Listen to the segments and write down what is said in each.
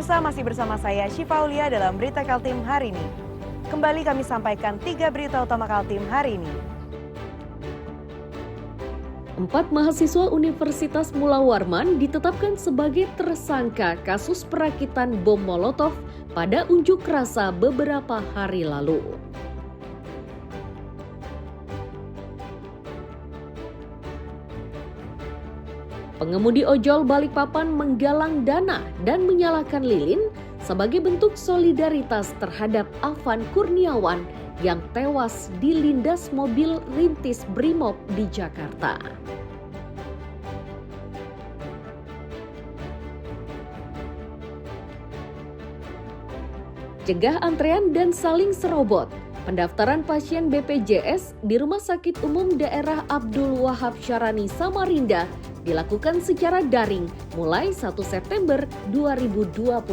Pemirsa, masih bersama saya Syifa Aulia dalam Berita Kaltim hari ini. Kembali kami sampaikan 3 berita utama Kaltim hari ini. 4 mahasiswa Universitas Mula Warman ditetapkan sebagai tersangka kasus perakitan bom Molotov pada unjuk rasa beberapa hari lalu. Pengemudi ojol Balikpapan menggalang dana dan menyalakan lilin sebagai bentuk solidaritas terhadap Afan Kurniawan yang tewas dilindas mobil rintis Brimob di Jakarta. Cegah antrean dan saling serobot. Pendaftaran pasien BPJS di Rumah Sakit Umum Daerah Abdul Wahab Syarani Samarinda dilakukan secara daring mulai 1 September 2025.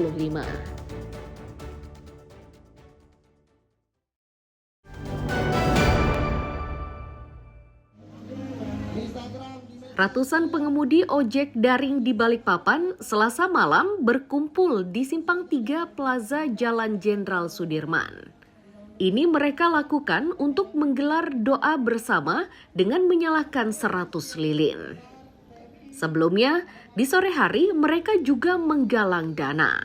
Ratusan pengemudi ojek daring di Balikpapan Selasa malam berkumpul di Simpang 3 Plaza Jalan Jenderal Sudirman. Ini mereka lakukan untuk menggelar doa bersama dengan menyalakan 100 lilin. Sebelumnya, di sore hari mereka juga menggalang dana.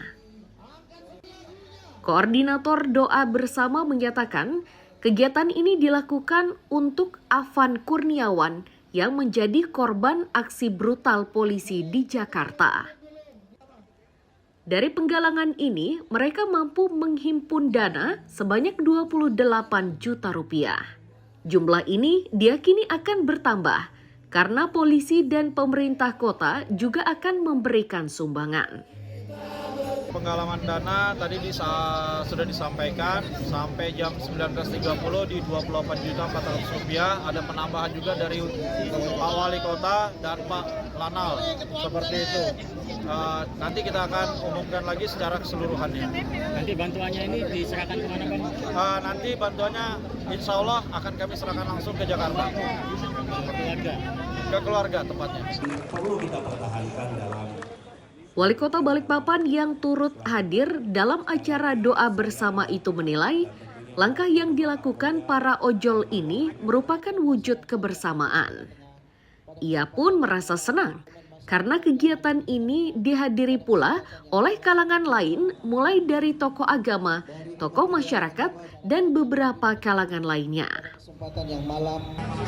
Koordinator doa bersama menyatakan kegiatan ini dilakukan untuk Afan Kurniawan yang menjadi korban aksi brutal polisi di Jakarta. Dari penggalangan ini, mereka mampu menghimpun dana sebanyak 28 juta rupiah. Jumlah ini diyakini akan bertambah karena polisi dan pemerintah kota juga akan memberikan sumbangan. Penggalangan dana tadi sudah disampaikan sampai jam 19.30 di Rp28.400.000. Ada penambahan juga dari Pak Wali Kota dan Pak Lanal. Seperti itu. Nanti kita akan umumkan lagi secara keseluruhannya. Nanti bantuannya ini diserahkan kemana, Bang? Nanti bantuannya insya Allah akan kami serahkan langsung ke Jakarta. Keluarga? Ke keluarga tepatnya. Perlu kita pertahankan dalam Wali Kota Balikpapan yang turut hadir dalam acara doa bersama itu menilai langkah yang dilakukan para ojol ini merupakan wujud kebersamaan. Ia pun merasa senang karena kegiatan ini dihadiri pula oleh kalangan lain mulai dari tokoh agama, tokoh masyarakat, dan beberapa kalangan lainnya.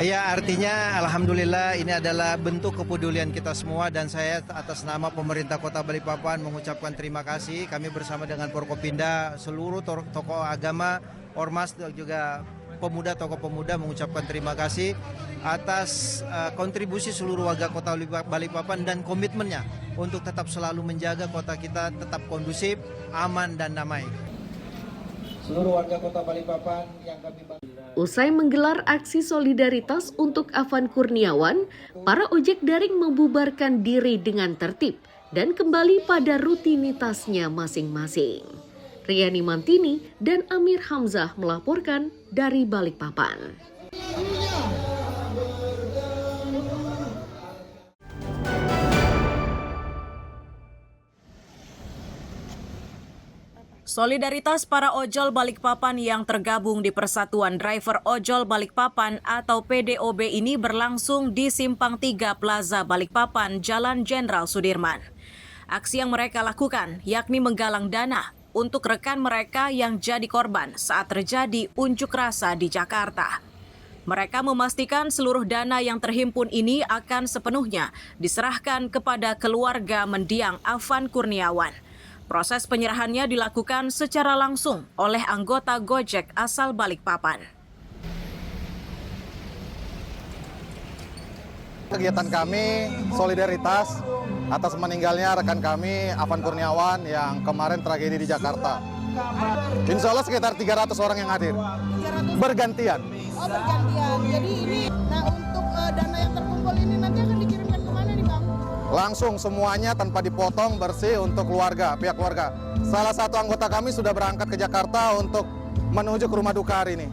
Ya, artinya alhamdulillah ini adalah bentuk kepedulian kita semua dan saya atas nama pemerintah Kota Balikpapan mengucapkan terima kasih. Kami bersama dengan Forkopimda, seluruh tokoh agama, ormas dan juga pemuda, tokoh pemuda mengucapkan terima kasih atas kontribusi seluruh warga Kota Balikpapan dan komitmennya untuk tetap selalu menjaga kota kita tetap kondusif, aman dan damai. seluruh warga Kota Balikpapan yang kami bantu. Usai menggelar aksi solidaritas untuk Afan Kurniawan, para ojek daring membubarkan diri dengan tertib dan kembali pada rutinitasnya masing-masing. Riani Mantini dan Amir Hamzah melaporkan dari Balikpapan. Solidaritas para ojol Balikpapan yang tergabung di Persatuan Driver Ojol Balikpapan atau PDOB ini berlangsung di Simpang 3 Plaza Balikpapan, Jalan Jenderal Sudirman. Aksi yang mereka lakukan yakni menggalang dana untuk rekan mereka yang jadi korban saat terjadi unjuk rasa di Jakarta. Mereka memastikan seluruh dana yang terhimpun ini akan sepenuhnya diserahkan kepada keluarga mendiang Afan Kurniawan. Proses penyerahannya dilakukan secara langsung oleh anggota Gojek asal Balikpapan. Kegiatan kami solidaritas atas meninggalnya rekan kami Afan Kurniawan yang kemarin tragedi di Jakarta. Insya Allah sekitar 300 orang yang hadir. Bergantian. Oh, bergantian. Jadi ini, nah untuk dana yang terkumpul ini nanti akan dikirimkan kemana nih, Bang? Langsung semuanya tanpa dipotong, bersih untuk keluarga, pihak keluarga. Salah satu anggota kami sudah berangkat ke Jakarta untuk menuju ke rumah duka hari ini.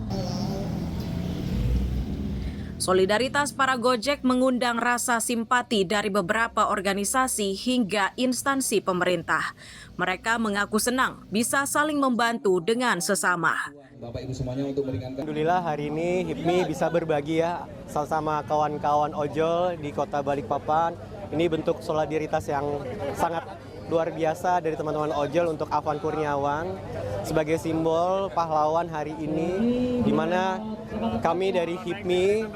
Solidaritas para Gojek mengundang rasa simpati dari beberapa organisasi hingga instansi pemerintah. Mereka mengaku senang bisa saling membantu dengan sesama. Bapak Ibu semuanya untuk meringankan. Alhamdulillah hari ini HIPMI bisa berbagi ya sama kawan-kawan ojol di Kota Balikpapan. Ini bentuk solidaritas yang sangat luar biasa dari teman-teman ojol untuk Afwan Kurniawan sebagai simbol pahlawan hari ini, di mana kami dari HIPMI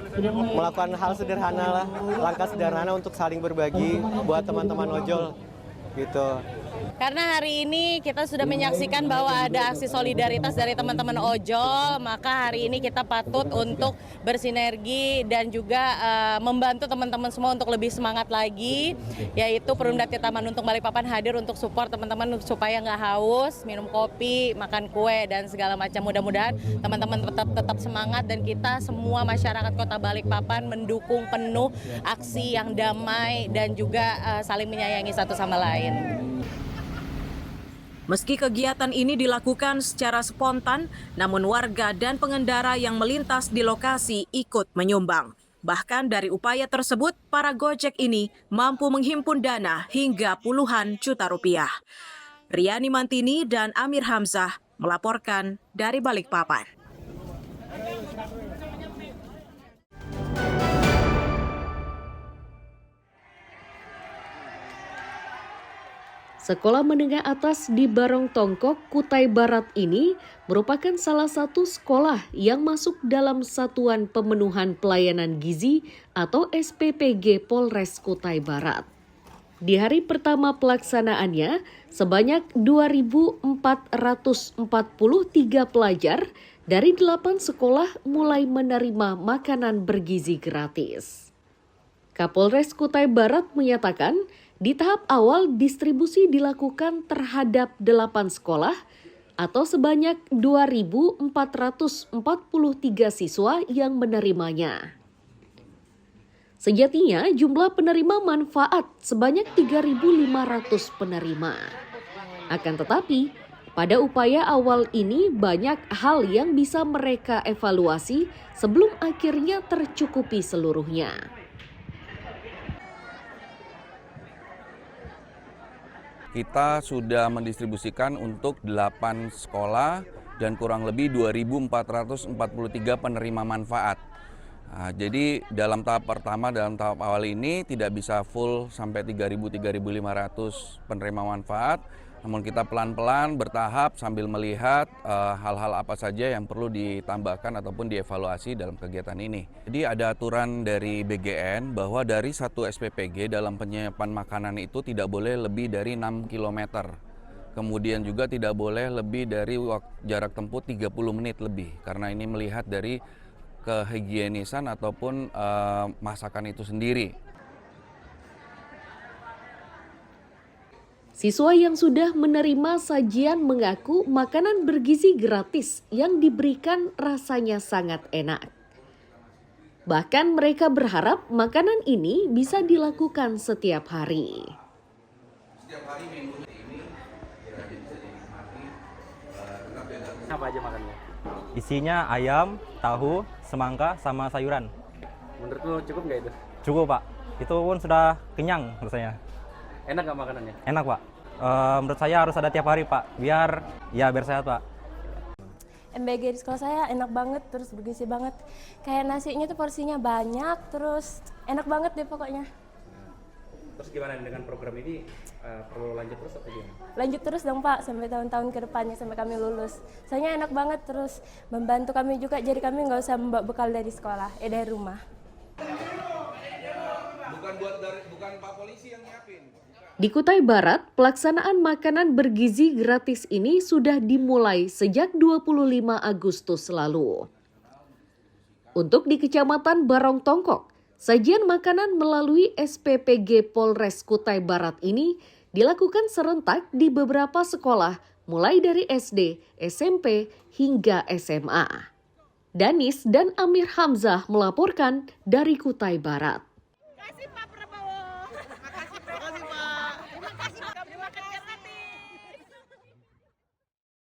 melakukan hal sederhana lah, langkah sederhana untuk saling berbagi buat teman-teman ojol gitu. Karena hari ini kita sudah menyaksikan bahwa ada aksi solidaritas dari teman-teman ojol, maka hari ini kita patut untuk bersinergi dan juga membantu teman-teman semua untuk lebih semangat lagi, yaitu Perumda Tirta Manuntung Balikpapan hadir untuk support teman-teman supaya nggak haus, minum kopi, makan kue, dan segala macam. Mudah-mudahan teman-teman tetap semangat dan kita semua masyarakat Kota Balikpapan mendukung penuh aksi yang damai dan juga saling menyayangi satu sama lain. Meski kegiatan ini dilakukan secara spontan, namun warga dan pengendara yang melintas di lokasi ikut menyumbang. Bahkan dari upaya tersebut, para Gojek ini mampu menghimpun dana hingga puluhan juta rupiah. Riani Mantini dan Amir Hamzah melaporkan dari Balikpapan. Sekolah menengah atas di Barong Tongkok, Kutai Barat ini merupakan salah satu sekolah yang masuk dalam Satuan Pemenuhan Pelayanan Gizi atau SPPG Polres Kutai Barat. Di hari pertama pelaksanaannya, sebanyak 2.443 pelajar dari 8 sekolah mulai menerima makanan bergizi gratis. Kapolres Kutai Barat menyatakan, di tahap awal distribusi dilakukan terhadap 8 sekolah atau sebanyak 2.443 siswa yang menerimanya. Sejatinya jumlah penerima manfaat sebanyak 3.500 penerima. Akan tetapi, pada upaya awal ini banyak hal yang bisa mereka evaluasi sebelum akhirnya tercukupi seluruhnya. Kita sudah mendistribusikan untuk 8 sekolah dan kurang lebih 2.443 penerima manfaat. Nah, jadi dalam tahap pertama, dalam tahap awal ini tidak bisa full sampai 3.000-3.500 penerima manfaat. Namun kita pelan-pelan bertahap sambil melihat hal-hal apa saja yang perlu ditambahkan ataupun dievaluasi dalam kegiatan ini. Jadi ada aturan dari BGN bahwa dari satu SPPG dalam penyiapan makanan itu tidak boleh lebih dari 6 km. Kemudian juga tidak boleh lebih dari jarak tempuh 30 menit lebih. Karena ini melihat dari kehigienisan ataupun masakan itu sendiri. Siswa yang sudah menerima sajian mengaku makanan bergizi gratis yang diberikan rasanya sangat enak. Bahkan mereka berharap makanan ini bisa dilakukan setiap hari. Setiap hari minggu ini bisa dinikmati. Apa aja makannya? Isinya ayam, tahu, semangka, sama sayuran. Menurut lu cukup nggak itu? Cukup Pak, itu pun sudah kenyang rasanya. Enak nggak makanannya? Enak Pak, menurut saya harus ada tiap hari Pak, biar sehat Pak. MBG di sekolah saya enak banget, terus bergizi banget. Kayak nasinya tuh porsinya banyak, terus enak banget deh pokoknya. Terus gimana dengan program ini? Perlu lanjut terus atau gimana? Lanjut terus dong Pak, sampai tahun-tahun ke depannya, sampai kami lulus. Soalnya enak banget, terus membantu kami juga, jadi kami nggak usah membawa bekal dari sekolah, dari rumah. Bukan Pak Polisi yang nyiapin. Di Kutai Barat, pelaksanaan makanan bergizi gratis ini sudah dimulai sejak 25 Agustus lalu. Untuk di Kecamatan Barong Tongkok, sajian makanan melalui SPPG Polres Kutai Barat ini dilakukan serentak di beberapa sekolah, mulai dari SD, SMP, hingga SMA. Danis dan Amir Hamzah melaporkan dari Kutai Barat.